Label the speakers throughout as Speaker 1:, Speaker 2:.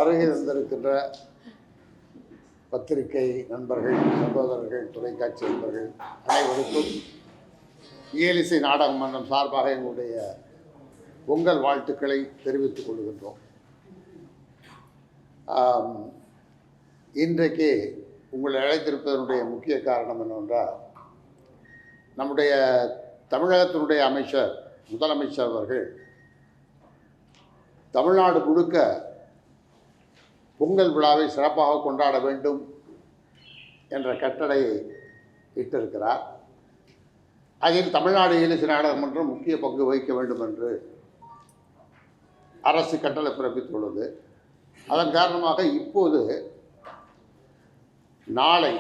Speaker 1: வருகை தந்திருக்கின்ற பத்திரிகை நண்பர்கள், சகோதரர்கள், தொலைக்காட்சி நண்பர்கள் அனைவருக்கும் இயலிசை நாடக மன்றம் சார்பாக எங்களுடைய பொங்கல் வாழ்த்துக்களை தெரிவித்துக் கொள்கின்றோம். இன்றைக்கு உங்களை அழைத்திருப்பதனுடைய முக்கிய காரணம் என்னவென்றால், நம்முடைய தமிழகத்தினுடைய முதலமைச்சர் அவர்கள் தமிழ்நாடு முழுக்க பொங்கல் விழாவை சிறப்பாக கொண்டாட வேண்டும் என்ற கட்டளையை இட்டிருக்கிறார். அதில் தமிழ்நாடு இயலிசை நாடக மன்றம் முக்கிய பங்கு வகிக்க வேண்டும் என்று அரசு கட்டளை பிறப்பித்துள்ளது. அதன் காரணமாக இப்போது நாளை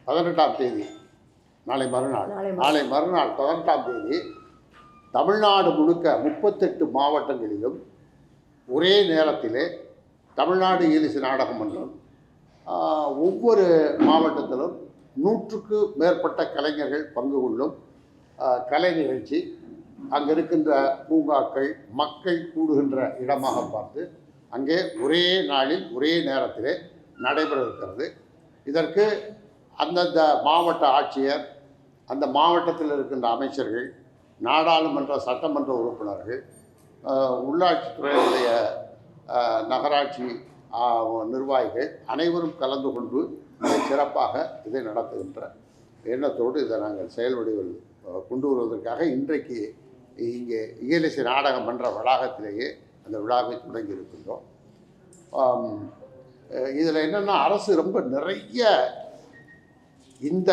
Speaker 1: 18ஆம் தேதி, நாளை மறுநாள் 18ஆம் தேதி தமிழ்நாடு முழுக்க 38 மாவட்டங்களிலும் ஒரே நேரத்திலே தமிழ்நாடு இயலிசை நாடக மன்றம் ஒவ்வொரு மாவட்டத்திலும் 100க்கு மேற்பட்ட கலைஞர்கள் பங்கு கொள்ளும் கலை நிகழ்ச்சி அங்கே இருக்கின்ற பூங்காக்கள், மக்கள் கூடுகின்ற இடமாக பார்த்து அங்கே ஒரே நாளில் ஒரே நேரத்திலே நடைபெற இருக்கிறது. இதற்கு அந்தந்த மாவட்ட ஆட்சியர், அந்த மாவட்டத்தில் இருக்கின்ற அமைச்சர்கள், நாடாளுமன்ற சட்டமன்ற உறுப்பினர்கள், உள்ளாட்சித்துறையுடைய நகராட்சி நிர்வாகிகள் அனைவரும் கலந்து கொண்டு சிறப்பாக இதை நடத்துகின்ற எண்ணத்தோடு இதை நாங்கள் செயல் வடிவில் கொண்டு வருவதற்காக இன்றைக்கு இங்கே இயலிசை நாடக மன்ற வளாகத்திலேயே அந்த விழாவை தொடங்கி இருக்கின்றோம். இதில் என்னென்னா, அரசு ரொம்ப நிறைய இந்த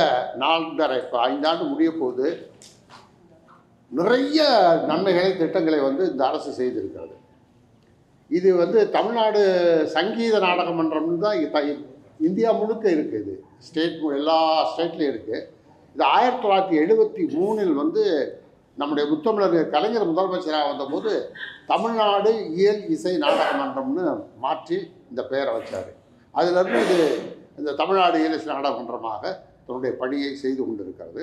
Speaker 1: 5 ஆண்டு முடிய போது நிறைய நன்மைகளை, திட்டங்களை இந்த அரசு செய்திருக்கிறது. இது தமிழ்நாடு சங்கீத நாடக மன்றம்னு தான் இந்தியா முழுக்க இருக்குது. இது எல்லா ஸ்டேட்லேயும் இருக்குது. இது 1973 நம்முடைய முத்தமிழர் கலைஞர் முதலமைச்சராக வந்தபோது தமிழ்நாடு இயல் இசை நாடக மன்றம்னு மாற்றி இந்த பெயரை வச்சார். அதிலிருந்து இது இந்த தமிழ்நாடு இயல் இசை நாடக மன்றமாக தன்னுடைய பணியை செய்து கொண்டிருக்கிறது.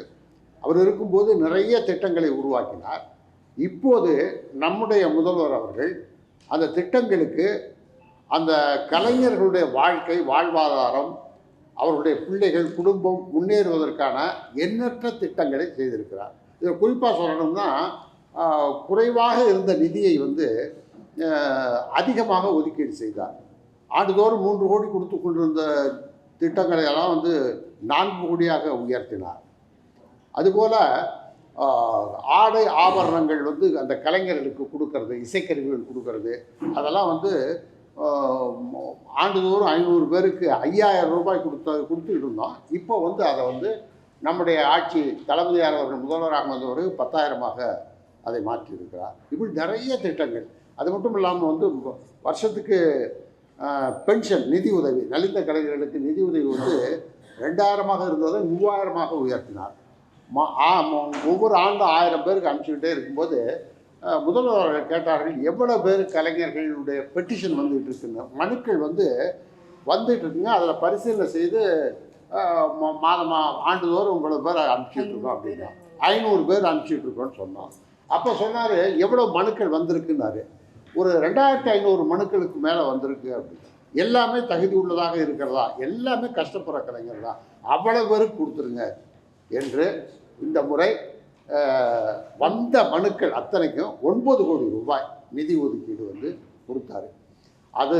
Speaker 1: அவர் இருக்கும்போது நிறைய திட்டங்களை உருவாக்கினார். இப்போது நம்முடைய முதல்வர் அவர்கள் அந்த திட்டங்களுக்கு, அந்த கலைஞர்களுடைய வாழ்வாதாரம், அவர்களுடைய பிள்ளைகள், குடும்பம் முன்னேறுவதற்கான எண்ணற்ற திட்டங்களை செய்திருக்கிறார். இதை குறிப்பாக சொல்லணும்னா, குறைவாக இருந்த நிதியை அதிகமாக ஒதுக்கீடு செய்தார். ஆண்டுதோறும் 3 கோடி கொடுத்து கொண்டிருந்த திட்டங்களை எல்லாம் 4 கோடியாக உயர்த்தினார். அதுபோல் ஆடை ஆபரணங்கள் அந்த கலைஞர்களுக்கு கொடுக்கறது, இசைக்கருவிகள் கொடுக்கறது, அதெல்லாம் ஆண்டுதோறும் 500 பேருக்கு 5000 ரூபாய் கொடுத்துக்கிட்டு இருந்தோம். இப்போ அதை நம்முடைய ஆட்சி தளபதியார் அவர்கள் முதல்வராக வந்தவர் 10,000ஆக அதை மாற்றியிருக்கிறார். இப்படி நிறைய திட்டங்கள். அது மட்டும் இல்லாமல் வருஷத்துக்கு பென்ஷன், நிதி உதவி, நலிந்த கலைஞர்களுக்கு நிதி உதவி 2000ஆக இருந்ததை 3000ஆக உயர்த்தினார். ஒவ்வொரு ஆண்டும் 1000 பேருக்கு அனுப்பிச்சுக்கிட்டே இருக்கும்போது முதல்வர் கேட்டார்கள், எவ்வளோ பேர் கலைஞர்களுடைய பெட்டிஷன் வந்துகிட்டு இருக்குங்க, மனுக்கள் வந்துட்டு இருக்குங்க, அதில் பரிசீலனை செய்து ஆண்டுதோறும் இவ்வளோ பேர் அனுப்பிச்சிட்ருக்கோம் அப்படின்னா 500 பேர் அனுப்பிச்சிட்ருக்கோன்னு சொன்னோம். அப்போ சொன்னார், எவ்வளோ மனுக்கள் வந்திருக்குன்னாரு. ஒரு 2500 மனுக்களுக்கு மேலே வந்திருக்கு அப்படின்னு. எல்லாமே தகுதி உள்ளதாக இருக்கிறதா, எல்லாமே கஷ்டப்படுற கலைஞர் தான், அவ்வளோ பேருக்கு கொடுத்துருங்க என்று இந்த முறை வந்த மனுக்கள் அத்தனைக்கும் 9 கோடி ரூபாய் நிதி ஒதுக்கீடு கொடுத்தாரு. அது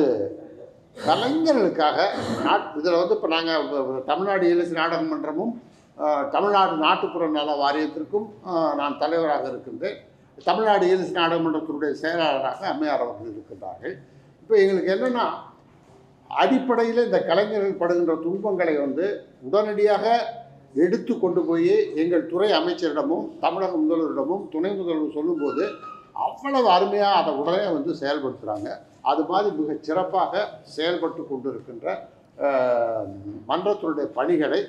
Speaker 1: கலைஞர்களுக்காக. இதில் இப்போ நாங்கள் தமிழ்நாடு இயலிசை நாடக மன்றமும் தமிழ்நாடு நாட்டுப்புற நல வாரியத்திற்கும் நான் தலைவராக இருக்கின்றேன். தமிழ்நாடு இயலிசை நாடக மன்றத்தினுடைய செயலாளராக அம்மையார் அவர்கள் இருக்கின்றார்கள். இப்போ எங்களுக்கு என்னென்னா, அடிப்படையில் இந்த கலைஞர்கள் படுகின்ற துன்பங்களை உடனடியாக எடுத்து கொண்டு போய் எங்கள் துறை அமைச்சரிடமும் தமிழக முதல்வரிடமும் துணை முதல்வர் சொல்லும்போது அவ்வளவு அருமையாக அதை உடனே செயல்படுத்துகிறாங்க. அது மாதிரி மிக சிறப்பாக செயல்பட்டு கொண்டு இருக்கின்ற மன்றத்தினுடைய பணிகளை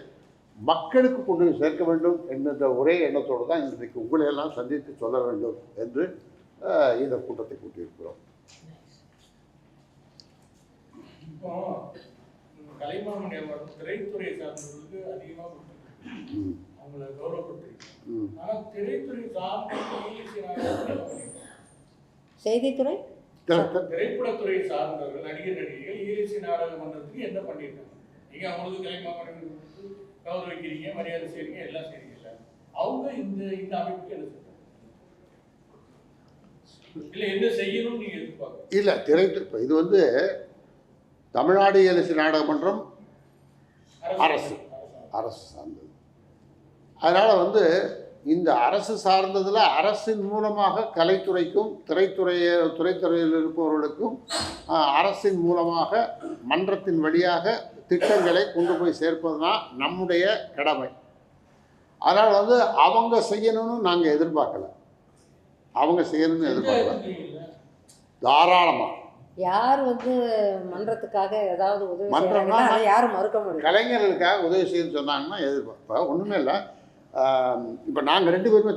Speaker 1: மக்களுக்கு கொண்டு சேர்க்க வேண்டும் என்கின்ற ஒரே எண்ணத்தோடு தான் இன்றைக்கு உங்களையெல்லாம் சந்தித்து சொல்ல வேண்டும் என்று இந்த கூட்டத்தை கூட்டியிருக்கிறோம்.
Speaker 2: இப்போ கலைமாமணி திரைத்துறை சார்ந்தவர்களுக்கு அதிகமாக அவங்கள கௌரவப்படுத்திருக்கு. ஆனால் திரைத்துறை சார்ந்த செய்தித்துறை திரைப்படத்துறை சார்ந்தவர்கள் நடிகர் நடிகைகள் இயற்கை நாடக மன்றத்துக்கு என்ன பண்ணியிருக்காங்க? நீங்க அவங்களுக்கு கலைமாமணி கௌரவிக்கிறீங்க, மரியாதை செய்றீங்க, எல்லாம் செய்றீங்கல்ல, அவங்க இந்த இந்த அமைப்புக்கு என்ன சொல்றாங்க? இல்ல என்ன செய்யணும்னு நீங்க எதிர்பார்க்க?
Speaker 1: இல்லை திரைத்துறை இது வந்து தமிழ்நாடு இயலிசை நாடக மன்றம் அரசு சார்ந்தது. அதனால் வந்து இந்த அரசு சார்ந்ததில் அரசின் மூலமாக கலைத்துறைக்கும் துறைத்துறையில் இருப்பவர்களுக்கும் அரசின் மூலமாக மன்றத்தின் வழியாக திட்டங்களை கொண்டு போய் சேர்ப்பது தான் நம்முடைய கடமை. அதனால் வந்து அவங்க செய்யணும்னு நாங்கள் எதிர்பார்க்கல, அவங்க செய்யணும்னு எதிர்பார்க்கல, தாராளமாக.
Speaker 3: யார் வந்து மன்றத்துக்காக ஏதாவது உதவி செய்யறாங்கன்னா அதை யாரும் மறுக்க முடியும்.
Speaker 1: கலைஞர்களுக்காக உதவி செய்யணும்னு சொன்னாங்கன்னா எதிர்பார்ப்பேன். ஒன்றுமே இல்லை. இப்போ நாங்கள் 2 பேருமே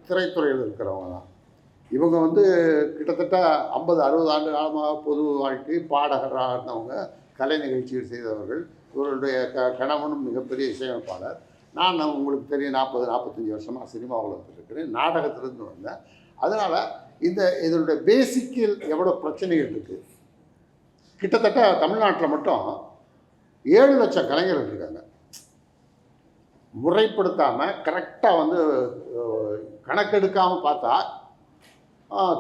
Speaker 1: திரைத்துறையில் இருக்கிறவங்க தான். இவங்க வந்து கிட்டத்தட்ட 50-60 ஆண்டு காலமாக பொது வாழ்க்கை பாடகராக இருந்தவங்க, கலை நிகழ்ச்சிகள் செய்தவர்கள். இவருடைய கணவனும் மிகப்பெரிய இசையமைப்பாளர். நான் உங்களுக்கு தெரியும் 40-45 வருஷமாக சினிமா உலகத்தில் இருக்கிறேன், நாடகத்திலிருந்து வந்தேன். அதனால் இதனுடைய பேசிக்கில் எவ்வளோ பிரச்சனைகள் இருக்குது. கிட்டத்தட்ட தமிழ்நாட்டில் மட்டும் 7 லட்சம் கலைஞர்கள் இருக்காங்க. முறைப்படுத்தாமல் கரெக்டாக வந்து கணக்கெடுக்காமல் பார்த்தா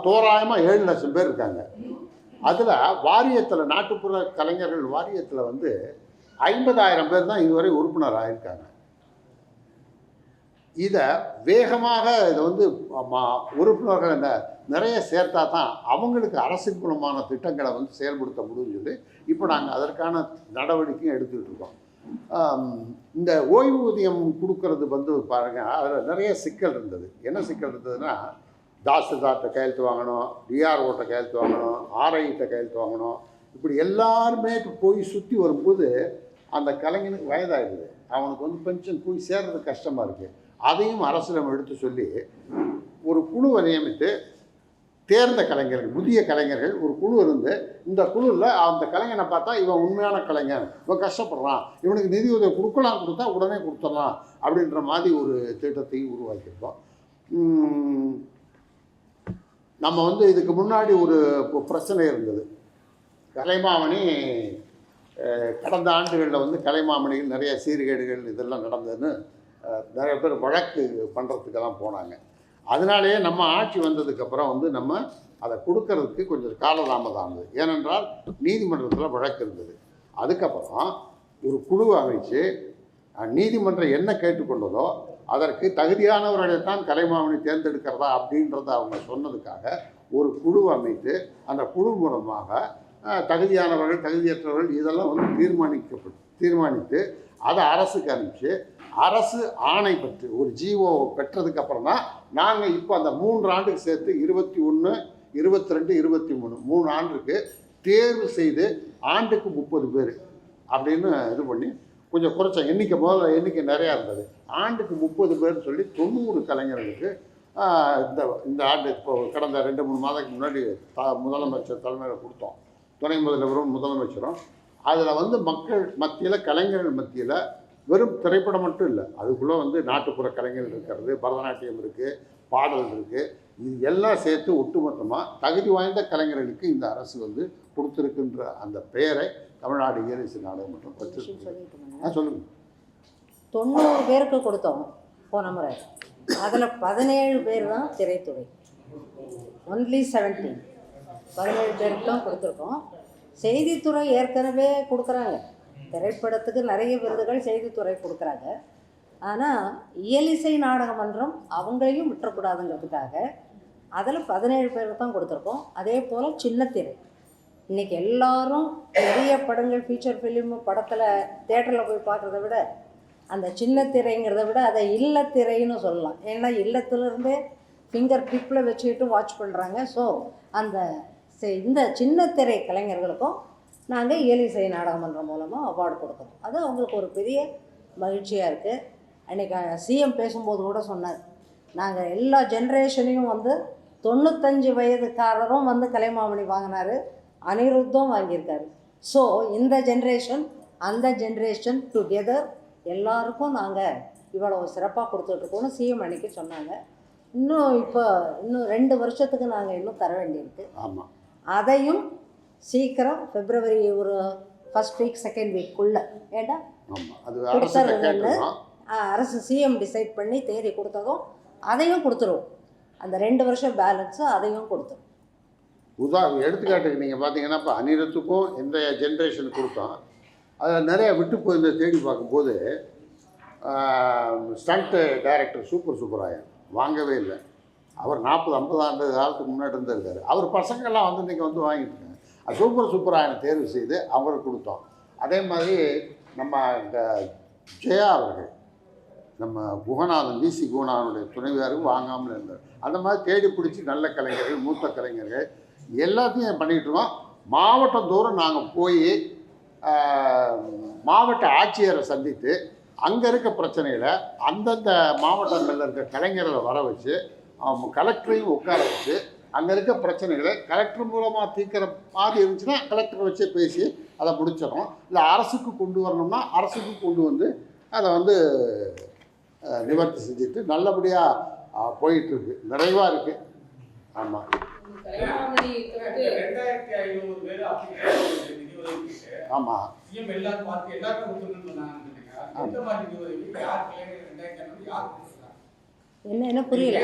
Speaker 1: தோராயமாக 7 லட்சம் பேர் இருக்காங்க. அதில் வாரியத்தில், நாட்டுப்புற கலைஞர்கள் வாரியத்தில் வந்து 50,000 பேர் தான் இதுவரை உறுப்பினர் ஆகியிருக்காங்க. இதை வேகமாக இதை வந்து உறுப்பினர்கள் நிறைய சேர்த்தா தான் அவங்களுக்கு அரசின் மூலமான திட்டங்களை வந்து செயல்படுத்த முடிஞ்சது. இப்போ நாங்கள் அதற்கான நடவடிக்கையும் எடுத்துக்கிட்டு இருக்கோம். இந்த ஓய்வூதியம் கொடுக்கறது வந்து பாருங்கள், அதில் நிறைய சிக்கல் இருந்தது. என்ன சிக்கல் இருந்ததுன்னா, தாசில்தார்கிட்ட கையெழுத்து வாங்கணும், டிஆர்ஓட்ட கையெழுத்து வாங்கணும், ஆர்ஐகிட்ட கையெழுத்து வாங்கணும். இப்படி எல்லாருமே போய் சுற்றி வரும்போது அந்த கலைஞனுக்கு வயதாகிடுது, அவனுக்கு வந்து பென்ஷன் போய் சேர்றது கஷ்டமாக இருக்குது. அதையும் அரசிடம் எடுத்து சொல்லி ஒரு குழுவை நியமித்து தேர்ந்த கலைஞர்கள், புதிய கலைஞர்கள் ஒரு குழு இருந்து, இந்த குழுவில் அந்த கலைஞனை பார்த்தா இவன் உண்மையான கலைஞன், இவன் கஷ்டப்படுறான், இவனுக்கு நிதி உதவி கொடுத்தா உடனே கொடுத்துடலாம் அப்படின்ற மாதிரி ஒரு திட்டத்தையும் உருவாக்கியிருக்கோம். நம்ம வந்து இதுக்கு முன்னாடி ஒரு பிரச்சனை இருந்தது. கலைமாமணி கடந்த ஆண்டுகளில் வந்து கலைமாமணிகள் நிறைய சீர்கேடுகள் இதெல்லாம் நடந்ததுன்னு நிறைய பேர் வழக்கு பண்ணுறதுக்கெல்லாம் போனாங்க. அதனாலேயே நம்ம ஆட்சி வந்ததுக்கப்புறம் வந்து நம்ம அதை கொடுக்கறதுக்கு கொஞ்சம் காலதாமதம் ஆனது. ஏனென்றால் நீதிமன்றத்தில் வழக்கு இருந்தது. அதுக்கப்புறம் ஒரு குழுவை அமைச்சு நீதிமன்றம் என்ன கேட்டுக்கொண்டதோ அதற்கு தகுதியானவர்களை தான் கலைமாமணி தேர்ந்தெடுக்கிறதா அப்படின்றத அவங்க சொன்னதுக்காக ஒரு குழு அமைத்து அந்த குழு மூலமாக தகுதியானவர்கள் தகுதியற்றவர்கள் இதெல்லாம் வந்து தீர்மானித்து அதை அரசுக்கு அனுப்பிச்சு அரசு ஆணை பெற்று ஒரு ஜிஓ பெற்றதுக்கப்புறம் தான் நாங்கள் இப்போ அந்த 3 ஆண்டுக்கு சேர்த்து 21, 22, 23 3 ஆண்டுக்கு தேர்வு செய்து ஆண்டுக்கு 30 பேர் அப்படின்னு இது பண்ணி கொஞ்சம் குறைச்ச எண்ணிக்கை. முதல்ல எண்ணிக்கை நிறையா இருந்தது. ஆண்டுக்கு 30 பேர்னு சொல்லி 90 கலைஞர்களுக்கு இந்த ஆண்டு இப்போ கடந்த 2-3 மாதத்துக்கு முன்னாடி முதலமைச்சர் தலைமையில் கொடுத்தோம். துணை முதல்வரும் முதலமைச்சரும் அதில் வந்து மக்கள் மத்தியில், கலைஞர்கள் மத்தியில் வெறும் திரைப்படம் மட்டும் இல்லை, அதுக்குள்ளே வந்து நாட்டுப்புற கலைஞர்கள் இருக்கிறது, பரதநாட்டியம் இருக்குது, பாடல் இருக்குது. இது எல்லாம் சேர்த்து ஒட்டுமொத்தமாக தகுதி வாய்ந்த கலைஞர்களுக்கு இந்த அரசு வந்து கொடுத்துருக்குன்ற அந்த பெயரை தமிழ்நாடு இயலிசை நாடகம் மற்றும் பெற்று சொல்லுங்கள்.
Speaker 3: 90 பேருக்கு கொடுத்தோம் போன முறை. அதில் 17 பேர் தான் திரைத்துறை, ஒன்லி 17 பேருக்கு தான் கொடுத்துருக்கோம். செய்தித்துறை ஏற்கனவே கொடுக்குறாங்க, திரைப்படத்துக்கு நிறைய விருதுகள் செய்தித்துறை கொடுக்குறாங்க. ஆனால் இயலிசை நாடக மன்றம் அவங்களையும் விட்டுறக்கூடாதுங்கிறதுக்காக அதில் 17 பேருக்கு தான் கொடுத்துருக்கோம். அதே போல் சின்னத்திரை, இன்றைக்கி எல்லாரும் பெரிய படங்கள், ஃபீச்சர் ஃபிலிமு படத்தில் தேட்டரில் போய் பார்க்குறத விட அந்த சின்னத்திரைங்கிறத விட அதை இல்லத்திரைன்னு சொல்லலாம். ஏன்னா இல்லத்துலேருந்தே ஃபிங்கர் டிப்பில் வச்சுக்கிட்டு வாட்ச் பண்ணுறாங்க. ஸோ இந்த சின்னத்திரை கலைஞர்களுக்கும் நாங்கள் இயலிசை நாடக மன்றம் மூலமாக அவார்டு கொடுக்குறோம். அது அவங்களுக்கு ஒரு பெரிய மகிழ்ச்சியாக இருக்குது. அன்றைக்கி சிஎம் பேசும்போது கூட சொன்னார், நாங்கள் எல்லா ஜென்ரேஷனையும் வந்து 95 வயதுக்காரரும் வந்து கலைமாமணி வாங்கினார், அனிருத்தும் வாங்கியிருக்காரு. ஸோ இந்த ஜென்ரேஷன் அந்த ஜென்ரேஷன் டுகெதர் எல்லாருக்கும் நாங்கள் இவ்வளோ சிறப்பாக கொடுத்துட்ருக்கோன்னு சிஎம் அன்றைக்கி சொன்னாங்க. இன்னும் 2 வருஷத்துக்கு நாங்கள் இன்னும் தர வேண்டியிருக்கு.
Speaker 1: ஆமாம்.
Speaker 3: அதையும் சீக்கிரம் பிப்ரவரி ஒரு ஃபர்ஸ்ட் வீக் செகண்ட் வீக்குள்ளே ஏண்டா
Speaker 1: ஆமாம், அது
Speaker 3: கொடுத்துருங்கன்னு அரசு சிஎம் டிசைட் பண்ணி தேதி கொடுத்ததும் அதையும் கொடுத்துருவோம். அந்த 2 வருஷம் பேலன்ஸு அதையும் கொடுத்துரும்.
Speaker 1: எடுத்துக்காட்டுக்கு நீங்கள் பார்த்தீங்கன்னா இப்போ அனிருத்துக்கும் இந்த ஜென்ரேஷன் கொடுத்தோம். அதில் நிறைய விட்டு போயிருந்த தேடி பார்க்கும்போது ஸ்டண்ட்டு டைரக்டர் சூப்பராயன் வாங்கவே இல்லை. அவர் 40-50 ஆண்டு காலத்துக்கு முன்னாடி இருந்திருக்காரு. அவர் பசங்கள்லாம் வந்து இன்றைக்கி வந்து வாங்கிட்டு இருக்காங்க. அது சூப்பராயனை தேர்வு செய்து அவங்களுக்கு கொடுத்தோம். அதே மாதிரி நம்ம இந்த ஜெயா அவர்கள், நம்ம குகநாதன் விசி குகநாதனுடைய துணைவியாருக்கு வாங்காமல் இருந்தார். அந்த மாதிரி தேடி பிடிச்சி நல்ல கலைஞர்கள், மூத்த கலைஞர்கள் எல்லாத்தையும் பண்ணிகிட்ருக்கோம். மாவட்டம் தோறும் நாங்கள் போய் மாவட்ட ஆட்சியரை சந்தித்து அங்கே இருக்க பிரச்சனைகளை அந்தந்த மாவட்டங்களில் இருக்க கலைஞர்களை வர வச்சு கலெக்டரையும் உட்கார வச்சு அங்கே இருக்க பிரச்சனைகளை கலெக்டர் மூலமாக தீர்க்கிற மாதிரி இருந்துச்சுன்னா கலெக்டரை வச்சே பேசி அதை முடிச்சிடணும். இல்லை அரசுக்கு கொண்டு வரணும்னா அரசுக்கு கொண்டு வந்து அதை வந்து நிவர்த்தி செஞ்சுட்டு நல்லபடியாக போயிட்டுருக்கு, நிறைவாக இருக்குது. ஆமாம்,
Speaker 2: 2500 பேர்
Speaker 1: ஆமாம்.
Speaker 3: என்ன புரியல?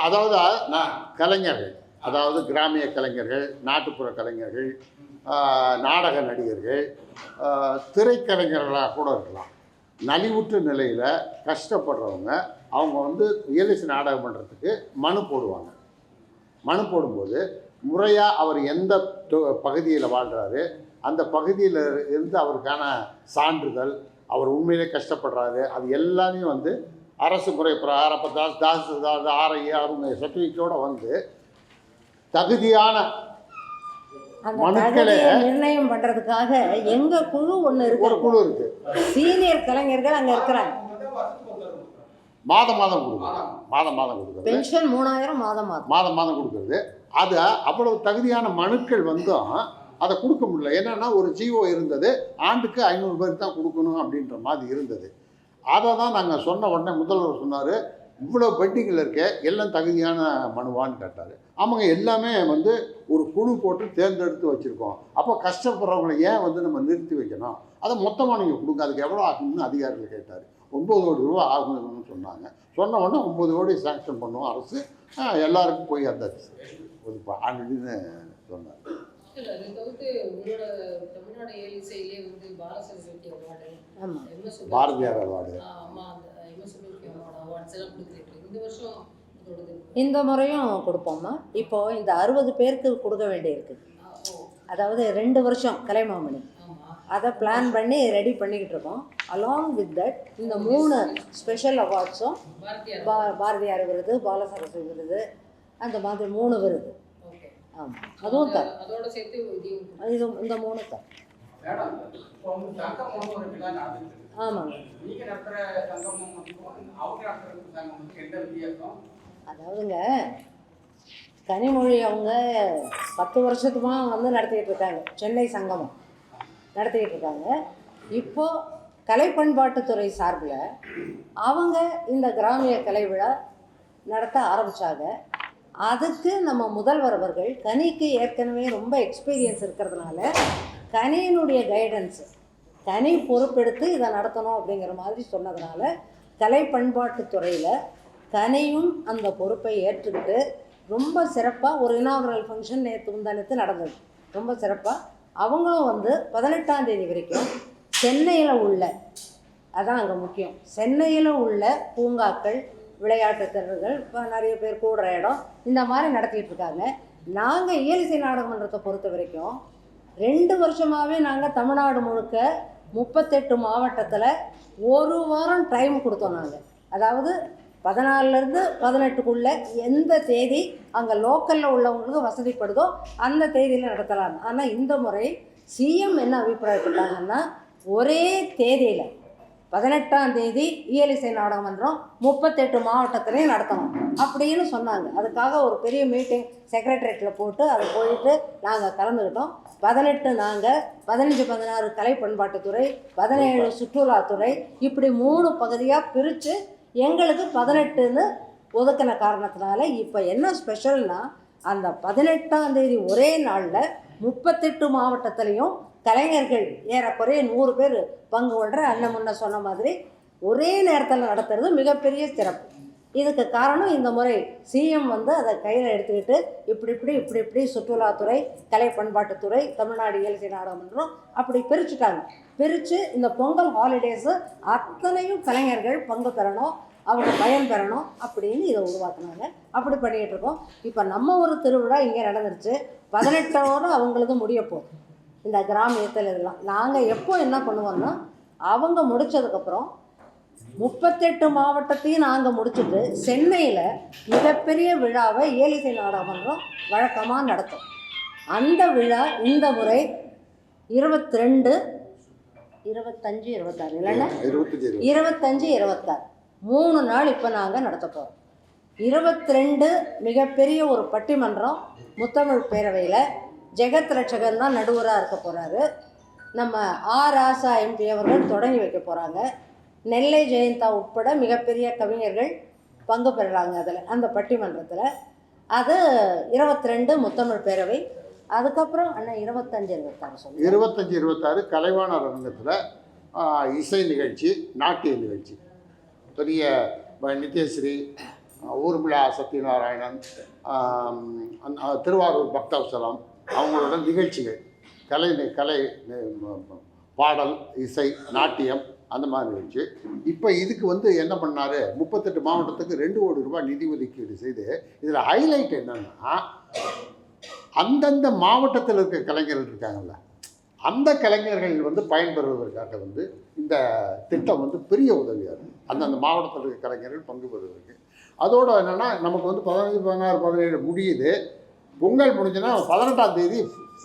Speaker 1: அதாவது கலைஞர்கள், அதாவது கிராமிய கலைஞர்கள், நாட்டுப்புற கலைஞர்கள், நாடக நடிகர்கள், திரைக்கலைஞர்களாக கூட இருக்கலாம். நலிவுற்ற நிலையில் கஷ்டப்படுறவங்க அவங்க வந்து இயலிசை நாடகம் பண்ணுறதுக்கு மனு போடுவாங்க. மனு போடும்போது முறையாக அவர் எந்த பகுதியில் வாழ்கிறாரு, அந்த பகுதியில் இருந்து அவருக்கான சான்றிதழ், அவர் உண்மையிலே கஷ்டப்படுறாரு, அது எல்லாத்தையும் வந்து அரசு முறை பிரகாரம் இப்போ தாசில்தார் ஆர்ஐ அவங்க சர்டிஃபிகேட்டோடு வந்து தகுதியான மனுக்களை
Speaker 3: நிர்ணயம் பண்றதுக்காக எங்க குழு ஒன்று இருக்கு.
Speaker 1: ஒரு குழு இருக்கு,
Speaker 3: சீனியர் கலைஞர்கள் அங்கே இருக்கிறாங்க.
Speaker 1: மாதம் கொடுக்குறது
Speaker 3: பென்ஷன் 3000 மாதம்
Speaker 1: கொடுக்குறது. அது அவ்வளவு தகுதியான மனுக்கள் வந்தும் அதை கொடுக்க முடியல. என்னன்னா ஒரு ஜிஓ இருந்தது, ஆண்டுக்கு 500 பேருக்கு தான் கொடுக்கணும் அப்படின்ற மாதிரி இருந்தது. அதை தான் நாங்கள் சொன்ன உடனே முதல்வர் சொன்னார், இவ்வளோ பெட்டிங்கில் இருக்க எல்லாம் தகுதியான மனுவான்னு கேட்டார். ஆமாங்க, எல்லாமே வந்து ஒரு குழு போட்டு தேர்ந்தெடுத்து வச்சுருக்கோம். அப்போ கஷ்டப்படுறவங்களை ஏன் வந்து நம்ம நிறுத்தி வைக்கணும், அதை மொத்தமாக நீங்கள் கொடுங்க, அதுக்கு எவ்வளோ ஆகும்னு அதிகாரிகள் கேட்டார். 9 கோடி ரூபா ஆகும்னு சொன்னாங்க. சொன்ன உடனே 9 கோடி சாங்ஷன் பண்ணுவோம் அரசு, எல்லாருக்கும் போய் அந்த அப்படின்னு சொன்னார். பாரதியார் அவார்டு
Speaker 3: இந்த முறையும் கொடுப்போம்மா. இப்போ இந்த 60 பேருக்கு கொடுக்க வேண்டியிருக்கு. அதாவது 2 வருஷம் கலைமாமணி அதை பிளான் பண்ணி ரெடி பண்ணிக்கிட்டு இருக்கோம். அலாங் வித் தட் இந்த 3 ஸ்பெஷல் அவார்ட்ஸும் பாரதியார் விருது, பாலசரஸ்வதி விருது, அந்த மாதிரி 3 விருது. ஆமாம், அதுவும் தான் இது இந்த 3 தான். ஆமாங்க, அதாவதுங்க கனிமொழி அவங்க 10 வருஷத்துமாக வந்து நடத்திக்கிட்டு இருக்காங்க, சென்னை சங்கமம் நடத்திக்கிட்டு இருக்காங்க. இப்போது கலை பண்பாட்டுத்துறை சார்பில் அவங்க இந்த கிராமிய கலை விழா நடத்த ஆரம்பித்தாங்க. அதுக்கு நம்ம முதல்வர் அவர்கள் கனிக்கு ஏற்கனவே ரொம்ப எக்ஸ்பீரியன்ஸ் இருக்கிறதுனால கனியினுடைய கைடன்ஸு, கனி பொறுப்பெடுத்து இதை நடத்தணும் அப்படிங்கிற மாதிரி சொன்னதுனால கலை பண்பாட்டுத்துறையில் கனியும் அந்த பொறுப்பை ஏற்றுக்கிட்டு ரொம்ப சிறப்பாக ஒரு இனாகுரல் ஃபங்க்ஷன் முந்தானத்து நடந்தது. ரொம்ப சிறப்பாக அவங்களும் வந்து 18ஆம் தேதி வரைக்கும் சென்னையில் உள்ள, அதான் அங்கே முக்கியம், சென்னையில் உள்ள பூங்காக்கள், விளையாட்டு திறன்கள், இப்போ நிறைய பேர் கூடுற இடம், இந்த மாதிரி நடத்திட்டு இருக்காங்க. நாங்கள் இயலிசை நாடகமன்றத்தை பொறுத்த வரைக்கும் 2 வருஷமாகவே நாங்கள் தமிழ்நாடு முழுக்க 38 மாவட்டத்தில் 1 வாரம் டைம் கொடுத்தோம். நாங்கள் அதாவது 14லேருந்து 18க்குள்ளே எந்த தேதி அங்கே லோக்கலில் உள்ளவங்களுக்கு வசதிப்படுதோ அந்த தேதியில் நடத்தலாம். ஆனால் இந்த முறை சிஎம் என்ன அபிப்பிராயப்பட்டாங்கன்னா, ஒரே தேதியில் 18ஆம் தேதி இயலிசை நாடகமன்றம் 38 மாவட்டத்திலையும் நடத்தணும் அப்படின்னு சொன்னாங்க. அதுக்காக ஒரு பெரிய மீட்டிங் செக்ரட்டரியேட்டில் போட்டு அதை போயிட்டு நாங்கள் கலந்துக்கிட்டோம். 18 நாங்கள், 15 16 கலை பண்பாட்டுத்துறை, 17 சுற்றுலாத்துறை, இப்படி 3 பகுதியாக பிரித்து எங்களுக்கு 18ன்னு ஒதுக்கின காரணத்தினால இப்போ என்ன ஸ்பெஷல்னா, அந்த 18ஆம் தேதி ஒரே நாளில் 38 மாவட்டத்திலையும் கலைஞர்கள் ஏறக்குறைய 100 பேர் பங்கு கொள்கிற அண்ணன் முன்ன சொன்ன மாதிரி ஒரே நேரத்தில் நடத்துறது மிகப்பெரிய சிறப்பு. இதுக்கு காரணம் இந்த முறை சிஎம் வந்து அதை கையில் எடுத்துக்கிட்டு இப்படி சுற்றுலாத்துறை, கலை பண்பாட்டுத்துறை, தமிழ்நாடு இயலிசை நாடகமன்றம் அப்படி பிரிச்சுட்டாங்க. பிரித்து இந்த பொங்கல் ஹாலிடேஸு அத்தனையும் கலைஞர்கள் பங்கு பெறணும், அவங்க பயன் பெறணும் அப்படின்னு இதை உருவாக்குனாங்க. அப்படி பண்ணிகிட்டு இருக்கோம். இப்போ நம்ம ஒரு திருவிழா இங்கே நடந்துருச்சு. 18ஓட அவங்களுக்கு முடிய போகுது இந்த கிராமியத்தில். இதெல்லாம் நாங்கள் எப்போ என்ன பண்ணுவோம்னா, அவங்க முடித்ததுக்கப்புறம் 38 மாவட்டத்தையும் நாங்கள் முடிச்சுட்டு சென்னையில் மிகப்பெரிய விழாவை இயலிசை நாடகமன்றம் வழக்கமாக நடத்தும். அந்த விழா இந்த முறை 22, 25, 26 இல்லைன்னா 25, 26 3 நாள் இப்போ நாங்கள் நடத்த போகிறோம். 22 மிகப்பெரிய ஒரு பட்டிமன்றம் முத்தமிழ் பேரவையில் ஜெகத் ரட்சகன் தான் நடுவராக இருக்க போகிறாரு. நம்ம ராசா எம்பி அவர்கள் தொடங்கி வைக்க போகிறாங்க. நெல்லை ஜெயந்தா உட்பட மிகப்பெரிய கவிஞர்கள் பங்கு பெறுறாங்க அதில், அந்த பட்டிமன்றத்தில். அது 22 முத்தமிழ் பேரவை. அதுக்கப்புறம் அண்ணன் 25, 26 சொல்லி
Speaker 1: 25, 26 கலைவாணர் அரங்கத்தில் இசை நிகழ்ச்சி, நாட்டிய நிகழ்ச்சி. பெரிய நித்யஸ்ரீ, ஊர்மிளா சத்யநாராயணன், திருவாரூர் பக்தவசலம் அவங்களோட நிகழ்ச்சிகள், கலை பாடல், இசை, நாட்டியம், அந்த மாதிரி நிகழ்ச்சி. இப்போ இதுக்கு வந்து என்ன பண்ணார், 38 மாவட்டத்துக்கு 2 கோடி ரூபாய் நிதி ஒதுக்கீடு செய்து, இதில் ஹைலைட் என்னன்னா, அந்தந்த மாவட்டத்தில் இருக்க கலைஞர்கள் இருக்காங்கல்ல, அந்த கலைஞர்கள் வந்து பயன்பெறுவதற்காக வந்து இந்த திட்டம் வந்து பெரிய உதவியாக இருக்குது. அந்தந்த மாவட்டத்தில் இருக்க கலைஞர்கள் பங்கு பெறுவதற்கு. அதோடு என்னென்னா, நமக்கு வந்து 15, 16, 17 முடியுது. பொங்கல் முடிஞ்சுன்னா 18ஆம் தேதி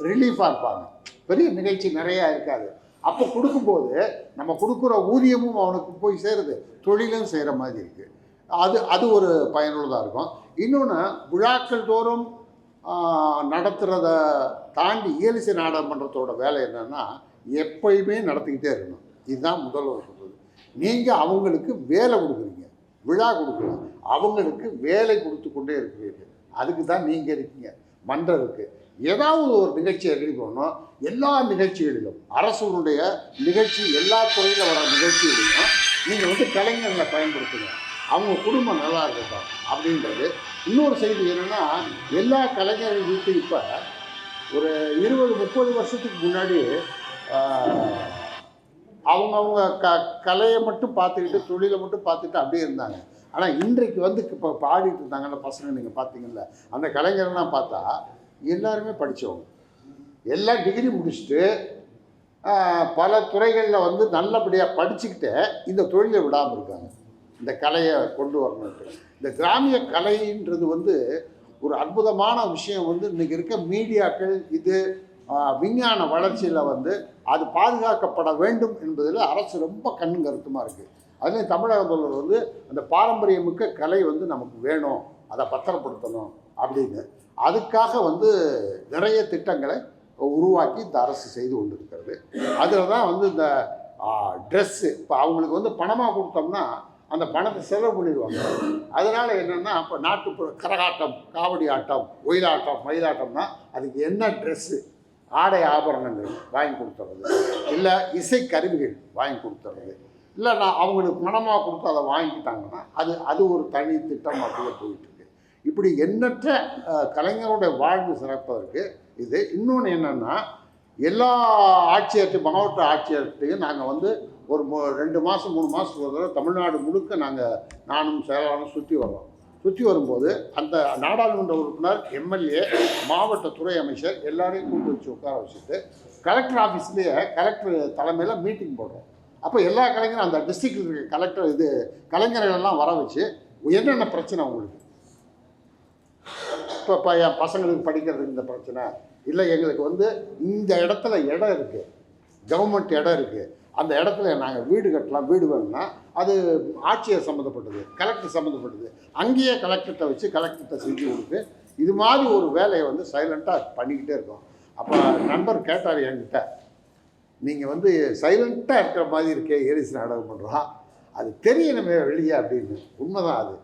Speaker 1: ரிலீஃபாக இருப்பாங்க. பெரிய நிகழ்ச்சி நிறையா இருக்காது. அப்போ கொடுக்கும்போது நம்ம கொடுக்குற ஊதியமும் அவனுக்கு போய் சேருது, தொழிலும் செய்கிற மாதிரி இருக்குது. அது ஒரு பயனுள்ளதாக இருக்கும். இன்னொன்று, விழாக்கள் தோறும் நடத்துகிறத தாண்டி இயலிசை நாடகமன்றத்தோட வேலை என்னென்னா, எப்பயுமே நடத்திக்கிட்டே இருக்கணும். இதுதான் முதல்வர் சொல்கிறது. நீங்கள் அவங்களுக்கு வேலை கொடுக்குறீங்க, விழா கொடுக்குறீங்க, அவங்களுக்கு வேலை கொடுத்து கொண்டே இருக்கிறீர்கள். அதுக்கு தான் நீங்கள் இருக்கீங்க. மன்றம் இருக்குது. ஏதாவது ஒரு நிகழ்ச்சியை ரெடி பண்ணணும். எல்லா நிகழ்ச்சிகளிலும் அரசுடைய நிகழ்ச்சி, எல்லா துறையில் வர நிகழ்ச்சிகளிலும் நீங்கள் வந்து கலைஞர்களை பயன்படுத்துங்க, அவங்க குடும்பம் நல்லா இருக்கட்டும் அப்படின்றது. இன்னொரு செய்தி என்னென்னா, எல்லா கலைஞர்கள் வீட்டு இப்போ ஒரு 20, 30 வருஷத்துக்கு முன்னாடி அவங்கவுங்க கலையை மட்டும் பார்த்துக்கிட்டு, தொழிலை மட்டும் பார்த்துட்டு அப்படியே இருந்தாங்க. ஆனால் இன்றைக்கு வந்து இப்போ பாடிட்டு இருந்தாங்கல்ல பசங்க, நீங்கள் பார்த்தீங்கல்ல, அந்த கலைஞர்லாம் பார்த்தா எல்லாருமே படித்தவங்க, எல்லா டிகிரி முடிச்சுட்டு பல துறைகளில் வந்து நல்லபடியாக படிச்சுக்கிட்டு இந்த தொழிலை விடாமல் இருக்காங்க. இந்த கலையை கொண்டு வரணுன்ட்டு. இந்த கிராமிய கலைன்றது வந்து ஒரு அற்புதமான விஷயம். வந்து இன்றைக்கி இருக்க மீடியாக்கள் இது விஞ்ஞான வளர்ச்சியில் வந்து அது பாதுகாக்கப்பட வேண்டும் என்பதில் அரசு ரொம்ப கண்ணும் கருத்துமாக இருக்குது. அதுலேயும் தமிழக முதல்வர் வந்து அந்த பாரம்பரியமிக்க கலை வந்து நமக்கு வேணும், அதை பத்திரப்படுத்தணும் அப்படின்னு அதுக்காக வந்து நிறைய திட்டங்களை உருவாக்கி இந்த அரசு செய்து கொண்டு இருக்கிறது. அதில் தான் வந்து இந்த ட்ரெஸ்ஸு, இப்போ அவங்களுக்கு வந்து பணமாக கொடுத்தோம்னா அந்த பணத்தை செலவு பண்ணிடுவாங்க. அதனால் என்னென்னா, இப்போ நாட்டுப்புற கரகாட்டம், காவடி ஆட்டம், ஒயிலாட்டம், மயிலாட்டம்னா அதுக்கு என்ன ட்ரெஸ்ஸு, ஆடை ஆபரணங்கள் வாங்கி கொடுத்துறது, இல்லை இசைக்கருவிகள் வாங்கி கொடுத்துறது, இல்லை நான் அவங்களுக்கு பணமாக கொடுத்து அதை வாங்கிக்கிட்டாங்கன்னா அது ஒரு தனி திட்டம் அப்படியே போயிட்டுருக்கு. இப்படி எண்ணற்ற கலைஞருடைய வாழ்வு சிறப்பதற்கு இது. இன்னொன்று என்னென்னா, எல்லா ஆட்சியர்கிட்டையும், மாவட்ட ஆட்சியர்கிட்டையும் நாங்கள் வந்து ஒரு 2 மாதம் 3 மாதத்துக்கு ஒரு தடவை தமிழ்நாடு முழுக்க நானும் செயலாளரும் சுற்றி வரும்போது அந்த நாடாளுமன்ற உறுப்பினர், எம்எல்ஏ, மாவட்ட துறை அமைச்சர் எல்லாரையும் கூப்பிட்டு வச்சு உட்கார வச்சுட்டு கலெக்டர் ஆஃபீஸ்லேயே கலெக்டர் தலைமையில் மீட்டிங் போடுறோம். அப்போ எல்லா கலைஞரும், அந்த டிஸ்ட்ரிக்டில் இருக்க கலெக்டர் கலைஞர்களெல்லாம் வர வச்சு என்னென்ன பிரச்சனை உங்களுக்கு, இப்போ என் பசங்களுக்கு படிக்கிறதுக்கு இந்த பிரச்சனை இல்லை, எங்களுக்கு வந்து இந்த இடத்துல இடம் இருக்குது, கவர்மெண்ட் இடம் இருக்குது, அந்த இடத்துல நாங்கள் வீடு கட்டலாம், வீடு வேணும்னா அது ஆட்சியர் சம்மந்தப்பட்டது, கலெக்டர் சம்மந்தப்பட்டது. அங்கேயே கலெக்டர்கிட்ட வச்சு கலெக்டர்கிட்ட செஞ்சு கொடுத்து இது மாதிரி ஒரு வேலையை வந்து சைலண்ட்டாக பண்ணிக்கிட்டே இருக்கோம். அப்போ நண்பர் கேட்டார் என்கிட்ட, நீங்கள் வந்து சைலண்ட்டாக இருக்கிற மாதிரி இருக்கே ஏரிசி நாடகம் பண்ணுறோம், அது தெரியணுமே வெளியே அப்படின்னு. உண்மைதான், அது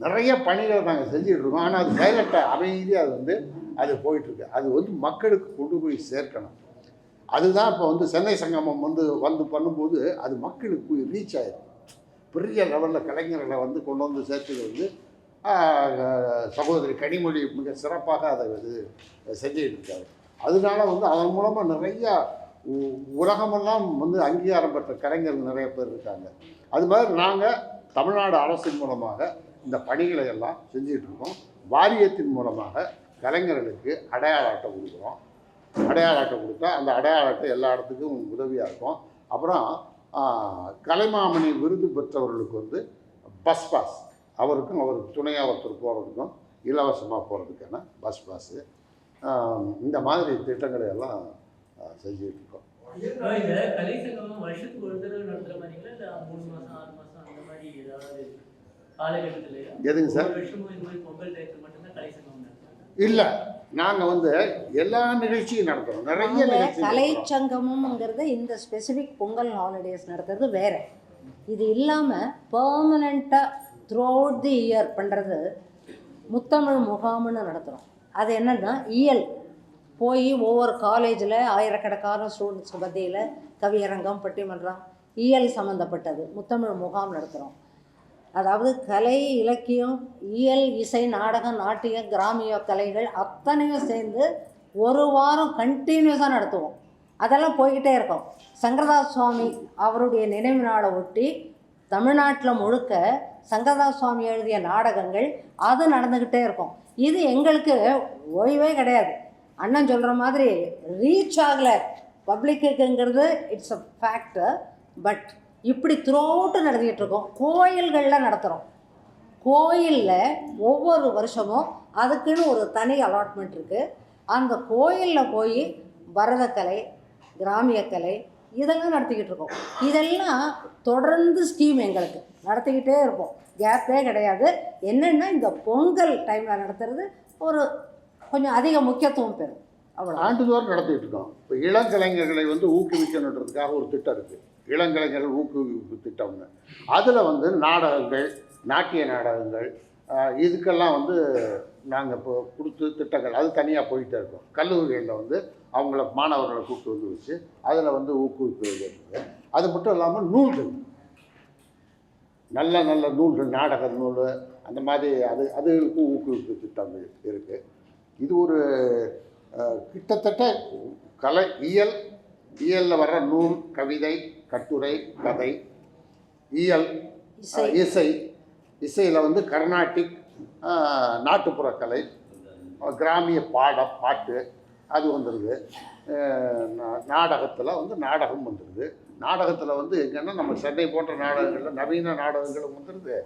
Speaker 1: நிறைய பணிகளை நாங்கள் செஞ்சுட்டு இருக்கோம். ஆனால் அது சைலண்ட்டாக அமைதியாக அது வந்து அது போயிட்டுருக்கு. அது வந்து மக்களுக்கு கொண்டு போய் சேர்க்கணும். அதுதான் இப்போ வந்து சென்னை சங்கமம் வந்து பண்ணும்போது அது மக்களுக்கு ரீச் ஆகிடும். பெரிய லெவலில் கலைஞர்களை வந்து கொண்டு வந்து சேர்த்தது வந்து சகோதரி கனிமொழி மிக சிறப்பாக அதை வந்து செஞ்சுக்கிட்டு இருக்காரு. அதனால வந்து அதன் மூலமாக நிறையா உலகமெல்லாம் வந்து அங்கீகாரம் பெற்ற கலைஞர்கள் நிறைய பேர் இருக்காங்க. அது மாதிரி நாங்கள் தமிழ்நாடு அரசின் மூலமாக இந்த பணிகளை எல்லாம் செஞ்சுக்கிட்டு இருக்கோம். வாரியத்தின் மூலமாக கலைஞர்களுக்கு அடையாள அட்டை கொடுக்குறோம். அடையாள அட்டை கொடுத்தா அந்த அடையாள அட்டை எல்லா இடத்துக்கும் உதவியாக இருக்கும். அப்புறம் கலைமாமணி விருது பெற்றவர்களுக்கு வந்து பஸ் பாஸ், அவருக்கு துணையாக ஒருத்தர் போகிறதுக்கும் இலவசமாக போகிறதுக்கான பஸ் பாஸு, இந்த மாதிரி திட்டங்களை எல்லாம் செஞ்சுக்கிட்டு இருக்கோம். எதுங்க சார்? இல்லை, நாங்கள் வந்து எல்லா நிகழ்ச்சியும் நடத்துகிறோம். நிறைய நிகழ்ச்சி
Speaker 3: கலைச்சங்கமங்கிறது இந்த ஸ்பெசிஃபிக் பொங்கல் ஹாலிடேஸ் நடத்துறது வேறு. இது இல்லாமல் பர்மனெண்ட்டாக த்ரூ அவுட் தி இயர் பண்ணுறது முத்தமிழ் முகாம்னு நடத்துகிறோம். அது என்னென்னா இயல் போய் ஒவ்வொரு காலேஜில் ஆயிரக்கணக்கான ஸ்டூடெண்ட்ஸ்க்கு மத்தியில் கவியரங்கம், பட்டிமன்றம், இயல் சம்மந்தப்பட்டது முத்தமிழ் முகாம் நடத்துகிறோம். அதாவது கலை, இலக்கியம், இயல், இசை, நாடகம், நாட்டியம், கிராமிய கலைகள் அத்தனையும் சேர்ந்து ஒரு வாரம் கண்டினியூஸாக நடத்துவோம். அதெல்லாம் போய்கிட்டே இருக்கோம். சங்கரதாஸ் சுவாமி அவருடைய நினைவு நாளை ஒட்டி தமிழ்நாட்டில் முழுக்க சங்கரதாஸ் சுவாமி எழுதிய நாடகங்கள் அது நடந்துக்கிட்டே இருக்கும். இது எங்களுக்கு ஓய்வே கிடையாது. அண்ணன் சொல்கிற மாதிரி ரீச் ஆகலை பப்ளிக்குங்கிறது இட்ஸ் அ ஃபேக்டர். பட் இப்படி த்ரோட்டு நடத்திக்கிட்டு இருக்கோம். கோயில்களில் நடத்துகிறோம். கோயிலில் ஒவ்வொரு வருஷமும் அதுக்குன்னு ஒரு தனி அலாட்மெண்ட் இருக்குது. அந்த கோயிலில் போய் பரதக்கலை, கிராமிய கலை இதெல்லாம் நடத்திக்கிட்டு இருக்கோம். இதெல்லாம் தொடர்ந்து ஸ்கீம் எங்களுக்கு நடத்திக்கிட்டே இருப்போம், கேப்பே கிடையாது. என்னென்னா இந்த பொங்கல் டைமில் நடத்துறது ஒரு கொஞ்சம் அதிக முக்கியத்துவம் பெறும். அவ்வளோ
Speaker 1: ஆண்டுதோறும் நடத்திக்கிட்டு இருக்கோம். இப்போ இளங்கலைஞர்களை வந்து ஊக்குவிக்கணுன்றதுக்காக ஒரு திட்டம் இருக்குது, இளங்கலைஞர்கள் ஊக்குவிப்பு திட்டம்னு. அதில் வந்து நாடகங்கள், நாட்டிய நாடகங்கள், இதுக்கெல்லாம் வந்து நாங்கள் இப்போ கொடுத்து திட்டங்கள் அது தனியாக போயிட்டே இருக்கோம். கல்லூரிகளில் வந்து அவங்கள மாணவர்களை கூப்பிட்டு வந்து வச்சு அதில் வந்து ஊக்குவிப்பு இருக்குது. அது மட்டும் இல்லாமல் நூல்கள், நல்ல நல்ல நூல்கள், நாடக நூல், அந்த மாதிரி அதுகளுக்கும் ஊக்குவிப்பு திட்டங்கள் இருக்குது. இது ஒரு கிட்டத்தட்ட கலை, இயலில் வர்ற நூல், கவிதை, கட்டுரை, கதை, இயல், இசையில் வந்து கர்நாடிக், நாட்டுப்புற கலை, கிராமிய பாட்டு அது வந்துடுது. நாடகத்தில் வந்து நாடகம் வந்துடுது. நாடகத்தில் வந்து எங்கன்னா நம்ம சென்னை போன்ற நாடகங்களில் நவீன நாடகங்களும் வந்துடுது.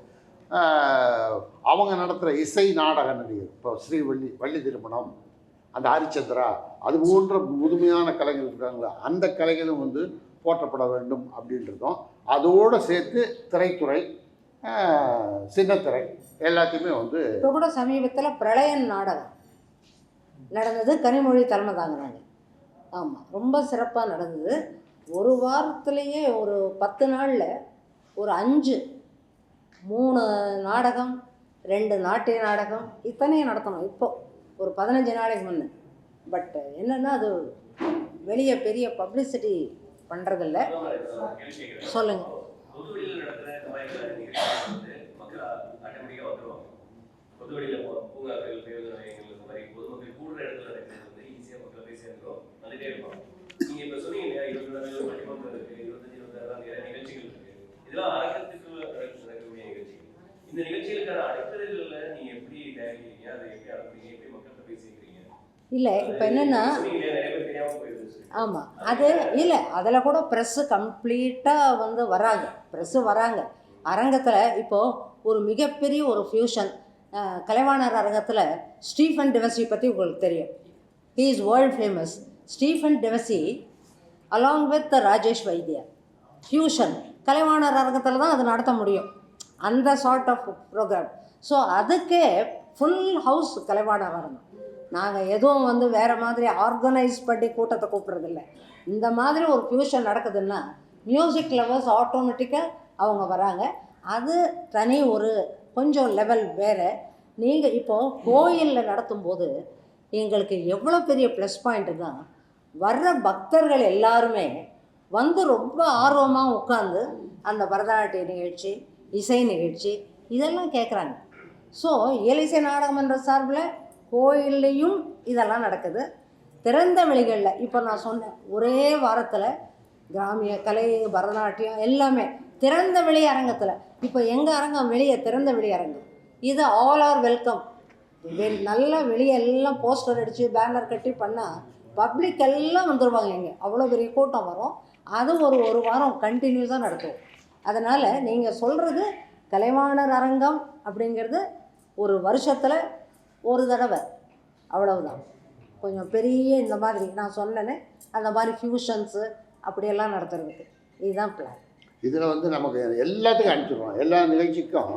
Speaker 1: அவங்க நடத்துகிற இசை நாடக நடிகர், இப்போ வள்ளி திருமணம், அந்த ஹரிச்சந்திரா, அது போன்ற முதுமையான கலைகள் இருக்காங்களா, அந்த கலைகளும் வந்து போற்றப்பட வேண்டும் அப்படின்றதும். அதோடு சேர்த்து திரைத்துறை, சின்னத்திரை எல்லாத்தையுமே வந்து
Speaker 3: இப்போ கூட சமீபத்தில் பிரளயன் நாடகம் நடந்தது. கனிமொழி தலைமை தாங்குறாங்க. ஆமாம், ரொம்ப சிறப்பாக நடந்தது. ஒரு வாரத்துலேயே ஒரு 10 நாளில் ஒரு 3 நாடகம், 2 நாட்டிய நாடகம் இத்தனையும் நடத்தணும். இப்போது ஒரு 15 நாளைக்கு முன்னே. பட் என்னென்னா அது வெளியே பெரிய பப்ளிசிட்டி பண்ணுறதில்ல. சொல்லுங்கள். இல்லை, இப்போ என்னென்னா ஆமாம், அது இல்லை, அதில் கூட ப்ரெஸ்ஸு கம்ப்ளீட்டாக வந்து வராங்க அரங்கத்தில். இப்போது ஒரு மிகப்பெரிய ஒரு ஃபியூஷன் கலைவாணர் அரங்கத்தில் ஸ்டீஃபன் டிவெசி பற்றி உங்களுக்கு தெரியும். He is world famous. Stephen Devassy along with Rajesh Vaidhya fusion கலைவாணர் அரங்கத்தில் தான் அது நடத்த முடியும், அந்த சார்ட் ஆஃப் ப்ரோக்ராம். ஸோ அதுக்கே ஃபுல் ஹவுஸ் கலைவாணர் அரங்கம். நாங்கள் எதுவும் வந்து வேறு மாதிரி ஆர்கனைஸ் பண்ணி கூட்டத்தை கூப்பிட்றதில்ல. இந்த மாதிரி ஒரு ஃப்யூஷன் நடக்குதுன்னா மியூசிக் லவர்ஸ் ஆட்டோமேட்டிக்காக அவங்க வராங்க. அது தனி ஒரு கொஞ்சம் லெவல் வேறு. நீங்கள் இப்போது கோயிலில் நடத்தும்போது எங்களுக்கு எவ்வளோ பெரிய ப்ளஸ் பாயிண்ட்டுன்னா, வர்ற பக்தர்கள் எல்லாருமே வந்து ரொம்ப ஆர்வமாக உட்காந்து அந்த பரதநாட்டிய நிகழ்ச்சி, இசை நிகழ்ச்சி இதெல்லாம் கேட்குறாங்க. ஸோ இயலிசை நாடகமன்ற சார்பில் கோயில்லையும் இதெல்லாம் நடக்குது. திறந்த வெளிகளில் இப்போ நான் சொன்னேன், ஒரே வாரத்தில் கிராமிய கலை, பரதநாட்டியம் எல்லாமே திறந்த வெளி அரங்கத்தில். இப்போ எங்கள் அரங்கம் வெளியே திறந்த வெளி அரங்கம். இது ஆல் ஆர் வெல்கம். நல்லா வெளியே எல்லாம் போஸ்டர் அடித்து பேனர் கட்டி பண்ணால் பப்ளிக் எல்லாம் வந்துடுவாங்க. எங்கே அவ்வளோ பெரிய கூட்டம் வரும். அது ஒரு வாரம் கண்டினியூஸாக நடக்கும். அதனால் நீங்கள் சொல்கிறது கலைவாணர் அரங்கம் அப்படிங்கிறது ஒரு வருஷத்தில் ஒரு தடவை, அவ்வளவுதான். கொஞ்சம் பெரிய இந்த மாதிரி நான் சொன்னேன்னு அந்த மாதிரி ஃப்யூஷன்ஸு அப்படியெல்லாம் நடத்துறதுக்கு இதுதான் பிளான்.
Speaker 1: இதில் வந்து நமக்கு எல்லாத்துக்கும் அனுப்பிச்சிடுறோம். எல்லா நிகழ்ச்சிக்கும்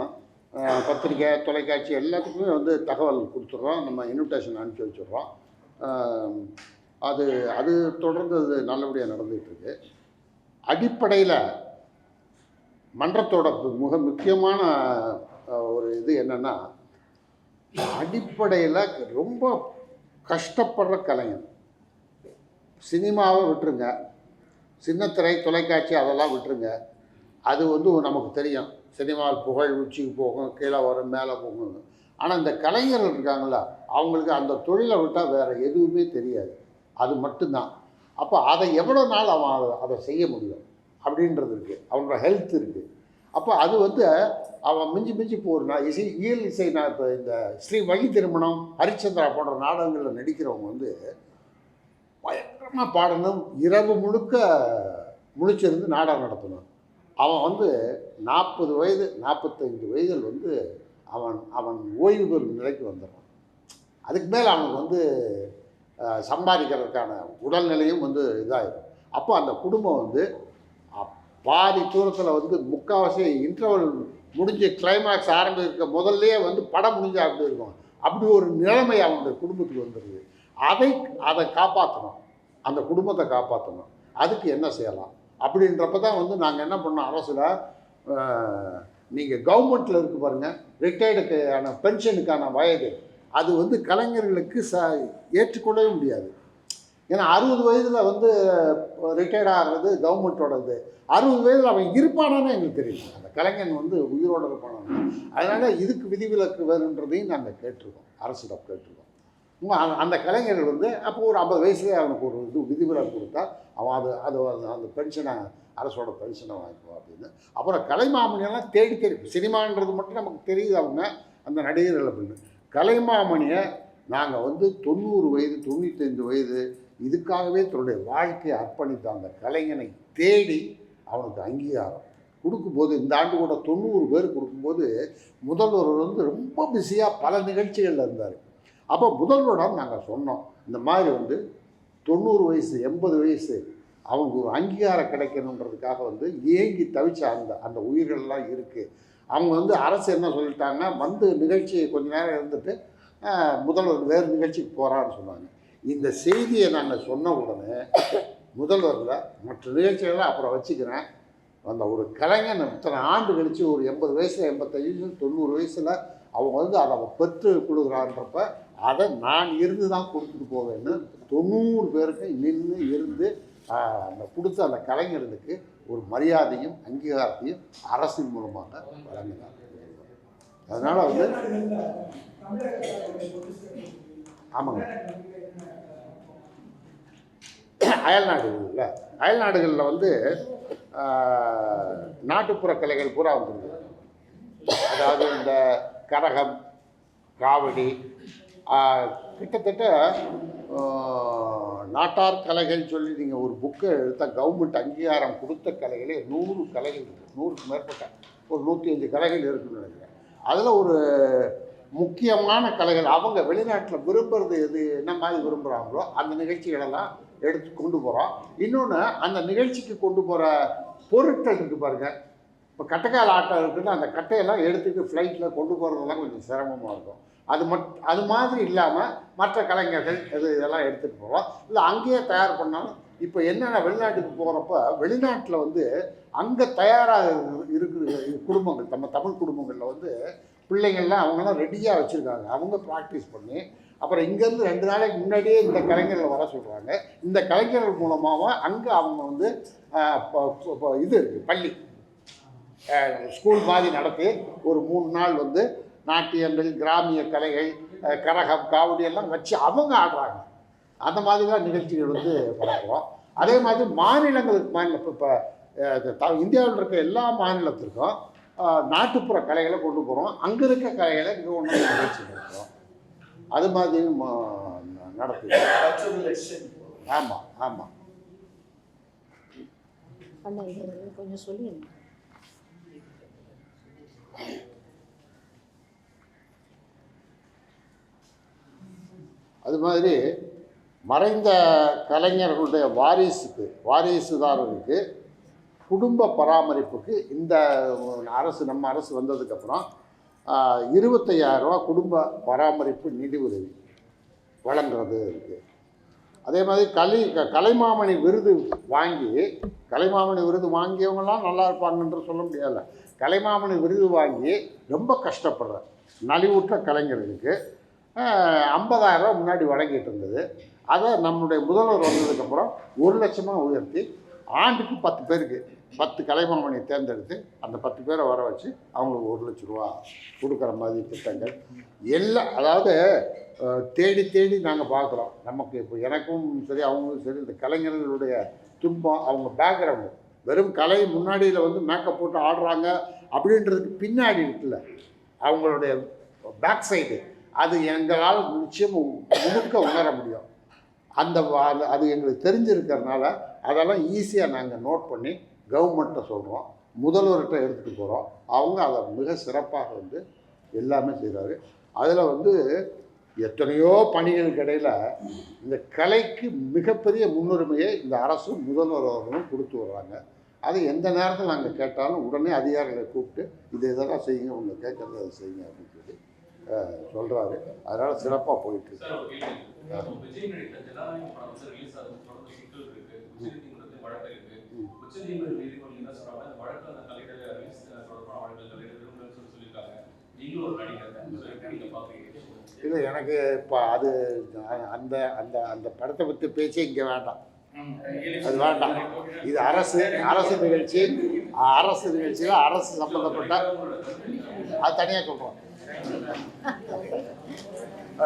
Speaker 1: பத்திரிக்கை, தொலைக்காட்சி எல்லாத்துக்குமே வந்து தகவல் கொடுத்துட்றோம். நம்ம இன்விடேஷன் அனுப்பிச்சி வச்சுட்றோம். அது தொடர்ந்து அது நல்லபடியாக நடந்துகிட்ருக்கு. அடிப்படையில் மன்றத்தோட மிக முக்கியமான ஒரு இது என்னென்னா, அடிப்படையில் ரொம்ப கஷ்டப்படுற கலைஞர். சினிமாவை விட்டுருங்க, சின்னத்திரை, தொலைக்காட்சி அதெல்லாம் விட்டுருங்க. அது வந்து நமக்கு தெரியும், சினிமாவில் புகழ் உச்சிக்கு போகும், கீழே வரும், மேலே போகும். ஆனால் இந்த கலைஞர்கள் இருக்காங்களா, அவங்களுக்கு அந்த தொழிலை விட்டால் வேறு எதுவுமே தெரியாது, அது மட்டும்தான். அப்போ அதை எவ்வளோ நாள் அவன் அதை செய்ய முடியும் அப்படின்றது இருக்குது. அவனோட ஹெல்த் இருக்குது. அப்போ அது வந்து அவன் மிஞ்சி போகிறனா இயல் இசை. நான் இப்போ இந்த ஸ்ரீ வழி திருமணம், ஹரிச்சந்திரா போன்ற நாடகங்களில் நடிக்கிறவங்க வந்து பயங்கரமாக பாடணும், இரவு முழுக்க முழிச்சிருந்து நாடகம் நடத்தணும். அவன் வந்து 40 வயது 45 வயதில் வந்து அவன் ஓய்வு பெறும் நிலைக்கு வந்துடுறான். அதுக்கு மேலே அவனுக்கு வந்து சம்பாதிக்கிறதுக்கான உடல்நிலையும் வந்து இதாகிடும். அப்போ அந்த குடும்பம் வந்து பாதி தூரத்தில் வந்து முக்கால்வாசி இன்டர்வல் முடிஞ்சு கிளைமேக்ஸ் ஆரம்பிக்க முதல்லையே வந்து படம் முடிஞ்சா அப்படி இருக்கும். அப்படி ஒரு நிலைமை அவனுடைய குடும்பத்துக்கு வந்துடுது. அதை காப்பாற்றணும், அந்த குடும்பத்தை காப்பாற்றணும். அதுக்கு என்ன செய்யலாம் அப்படின்றப்ப தான் வந்து நாங்கள் என்ன பண்ணோம், அரசில் நீங்கள் கவர்மெண்ட்டில் இருக்கு பாருங்கள், ரிட்டையர்டுக்கான பென்ஷனுக்கான வயது அது வந்து கலைஞர்களுக்கு ஏற்றுக்கொள்ளவே முடியாது. ஏன்னா 60 வயதில் வந்து ரிட்டையர்ட் ஆகிறது கவர்மெண்ட்டோடது. 60 வயதில் அவன் இருப்பானான்னு எங்களுக்கு தெரியும், அந்த கலைஞன் வந்து உயிரோடு இருப்பானான்னு. அதனால் இதுக்கு விதிவிலக்கு வேணுன்றதையும் நாங்கள் கேட்டிருக்கோம், அரசிடம் கேட்டிருக்கோம். அந்த கலைஞர்கள் வந்து அப்போ ஒரு 50 வயசுலேயே அவனுக்கு ஒரு இது விதிவிலக்கு கொடுத்தா அவன் அந்த பென்ஷனை, அரசோட பென்ஷனை வாங்கிக்குவான் அப்படின்னு. அப்புறம் கலைமாமணியெல்லாம் தேடி சினிமான்றது மட்டும் நமக்கு தெரியுது அவங்க அந்த நடிகர்கள் அப்படின்னு. கலைமாமணியை நாங்கள் வந்து 90 வயது 95 வயது இதுக்காகவே தன்னுடைய வாழ்க்கையை அர்ப்பணித்த அந்த கலைஞனை தேடி அவனுக்கு அங்கீகாரம் கொடுக்கும்போது, இந்த ஆண்டு கூட 90 பேர் கொடுக்கும்போது முதல்வர் வந்து ரொம்ப பிஸியாக பல நிகழ்ச்சிகளில் இருந்தார். அப்போ முதல்வரிடம் நாங்கள் சொன்னோம், இந்த மாதிரி வந்து 90 வயசு 80 வயசு அவங்க ஒரு அங்கீகாரம் கிடைக்கணுன்றதுக்காக வந்து ஏங்கி தவிச்ச அந்த உயிர்கள்லாம் இருக்குது. அவங்க வந்து அரசு என்ன சொல்லிட்டாங்கன்னா, வந்து நிகழ்ச்சி கொஞ்ச நேரம் இருந்துட்டு முதல்வர் வேறு நிகழ்ச்சிக்கு போகிறான்னு சொன்னாங்க. இந்த செய்தியை நாங்கள் சொன்ன உடனே முதல்வரில் மற்ற நிகழ்ச்சிகள்லாம் அப்புறம் வச்சுக்கிறேன், அந்த ஒரு கலைஞன் இத்தனை ஆண்டு கழித்து ஒரு 80 வயசில் 85 90 வயசில் அவங்க வந்து அதை பெற்று கொடுக்குறான்றப்ப அதை நான் இருந்து தான் கொடுத்துட்டு போவேன்னு 90 பேருக்கு நின்று இருந்து அந்த கொடுத்த அந்த கலைஞர்களுக்கு ஒரு மரியாதையும் அங்கீகாரத்தையும் அரசின் மூலமாக வழங்கினார். அதனால் வந்து ஆமாங்க, அயல்நாடுகளில் வந்து நாட்டுப்புற கலைகள் பூரா வந்துருக்கு. அதாவது இந்த கரகம், காவடி, கிட்டத்தட்ட நாட்டார் கலைகள் சொல்லி நீங்கள் ஒரு புக்கை எடுத்தால் கவர்மெண்ட் அங்கீகாரம் கொடுத்த கலைகளே 100 கலைகள் இருக்குது. 100க்கு மேற்பட்ட ஒரு 105 கலைகள் இருக்குதுன்னு நினைக்கிறேன். அதில் ஒரு முக்கியமான கலைகள் அவங்க வெளிநாட்டில் விரும்புகிறது எது, என்ன மாதிரி விரும்புகிறாங்களோ அந்த நிகழ்ச்சிகளெல்லாம் எடுத்து கொண்டு போகிறோம். இன்னொன்று, அந்த நிகழ்ச்சிக்கு கொண்டு போகிற பொருட்கள் இருக்குது பாருங்கள். இப்போ கட்டைக்கால் ஆட்டம் இருக்குன்னா அந்த கட்டையெல்லாம் எடுத்துட்டு ஃப்ளைட்டில் கொண்டு போகிறதெல்லாம் கொஞ்சம் சிரமமாக இருக்கும். அது மாதிரி இல்லாமல் மற்ற கலைஞர்கள் இதெல்லாம் எடுத்துகிட்டு போகலாம். இல்லை அங்கேயே தயார் பண்ணாலும் இப்போ என்னென்ன வெளிநாட்டுக்கு போகிறப்ப வெளிநாட்டில் வந்து அங்கே தயாராக இருக்கிற குடும்பங்கள், நம்ம தமிழ் குடும்பங்களில் வந்து பிள்ளைங்கள்லாம் அவங்களாம் ரெடியாக வச்சுருக்காங்க. அவங்க ப்ராக்டிஸ் பண்ணி அப்புறம் இங்கேருந்து 2 நாளைக்கு முன்னாடியே இந்த கலைஞர்களை வர சொல்கிறாங்க. இந்த கலைஞர்கள் மூலமாக அங்கே அவங்க வந்து இது இருக்குது, பள்ளி ஸ்கூல் மாதிரி நடத்தி ஒரு 3 நாள் வந்து நாட்டியங்கள், கிராமிய கலைகள், கரகம், காவடி எல்லாம் வச்சு அவங்க ஆடுறாங்க. அந்த மாதிரி தான் நிகழ்ச்சிகள் வந்து பார்க்குறோம். அதே மாதிரி மாநிலங்களுக்கு மாநிலம் இப்போ இந்தியாவில் இருக்க எல்லா மாநிலத்திற்கும் நாட்டுப்புற கலைகளை கொண்டு போகிறோம். அங்கே இருக்க கலைகளை இங்கே ஒன்று நிகழ்ச்சி நடத்துகிறோம். அது மாதிரி நடத்துது. ஆமாம் ஆமாம்.
Speaker 3: கொஞ்சம் சொல்லி
Speaker 1: அது மாதிரி மறைந்த கலைஞர்களுடைய வாரிசுதாரருக்கு குடும்ப பராமரிப்புக்கு இந்த அரசு, நம்ம அரசு வந்ததுக்கப்புறம் 25,000 ரூபா குடும்ப பராமரிப்பு நிதி உதவி வழங்குறது இருக்குது. அதே மாதிரி கலைமாமணி விருது வாங்கியவங்களாம் நல்லா இருப்பாங்கன்ற சொல்ல முடியல. கலைமாமணி விருது வாங்கி ரொம்ப கஷ்டப்படுற நலிவுற்ற கலைஞர்களுக்கு 50,000 ரூபா முன்னாடி வழங்கிட்டு இருந்தது. அதை நம்முடைய முதல்வர் வந்ததுக்கப்புறம் 1 லட்சமாக உயர்த்தி ஆண்டுக்கு 10 பேருக்கு 10 கலைமாமணியை தேர்ந்தெடுத்து அந்த 10 பேரை வர வச்சு அவங்களுக்கு 1 லட்ச ரூபா கொடுக்குற மாதிரி திட்டங்கள் எல்லாம். அதாவது தேடி நாங்கள் பார்க்குறோம். நமக்கு இப்போ எனக்கும் சரி அவங்களுக்கும் சரி இந்த கலைஞர்களுடைய துன்பம், அவங்க பேக்ரவுண்டு வெறும் கலை முன்னாடியில் வந்து மேக்கப் போட்டு ஆடுறாங்க அப்படின்றதுக்கு பின்னாடி இருக்குல்ல அவங்களுடைய பேக் சைடு, அது எங்களால் நிச்சயம் முழுக்க உணர முடியும். அது எங்களுக்கு தெரிஞ்சிருக்கிறதுனால அதெல்லாம் ஈஸியாக நாங்கள் நோட் பண்ணி கவர்மெண்ட்டை சொல்கிறோம், முதல்வர்கிட்ட எடுத்துகிட்டு போகிறோம். அவங்க அதை மிக சிறப்பாக வந்து எல்லாமே செய்கிறாரு. அதில் வந்து எத்தனையோ பணிகளுக்கு இடையில் இந்த கலைக்கு மிகப்பெரிய முன்னுரிமையை இந்த அரசும் முதல்வர் அவர்களும் கொடுத்து வர்றாங்க. அது எந்த நேரத்தில் நாங்கள் கேட்டாலும் உடனே அதிகாரிகளை கூப்பிட்டு இதெல்லாம் செய்யுங்க, உங்களை கேட்குறது அதை செய்யுங்க அப்படின்னு சொல்லி சொல்கிறாரு. அதனால் சிறப்பாக போயிட்டுருக்கு. இல்லை எனக்கு இப்போ அது அந்த அந்த அந்த படத்தை பற்றி பேச்சே இங்கே வேண்டாம், அது வேண்டாம். இது அரசு நிகழ்ச்சியில் அரசு சம்மந்தப்பட்ட அது தனியாக சொல்கிறோம்.